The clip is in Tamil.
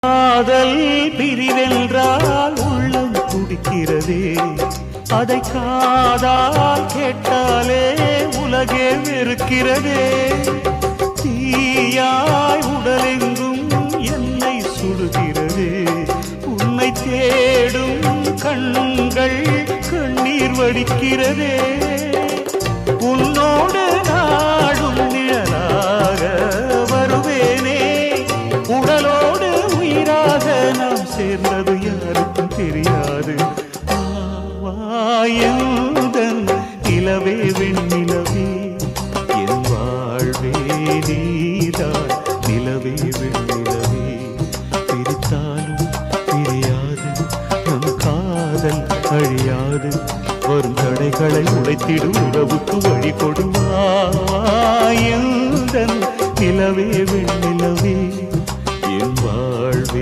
காதல் பிரிவென்றால் உள்ளம் துடிக்கிறதே, அதை காதால் கேட்டாலே உலகே வெறுக்கிறதே. தீயாய் உடலெங்கும் என்னை சுடுகிறதே, உன்னை தேடும் கண்கள் கண்ணீர் வடிக்கிறதே. உன்னோடு நாடும் நிழலாக வருவேனே, உடலோடு உயிராக நாம் சேர்ந்தது யாருக்கும் தெரியாது. வாயுதன் நிலவே வெண்ணிலவே, என் வாழ்வே நீதான் நிலவே வெண்ணிலவே. பிரித்தாலும் பிரியாது நம் காதல் அழியாது, வரும் தடைகளை உடைத்திடும் உறவுக்கு வழி கொடுவாயுதன் நிலவே வெண்ணிலவே.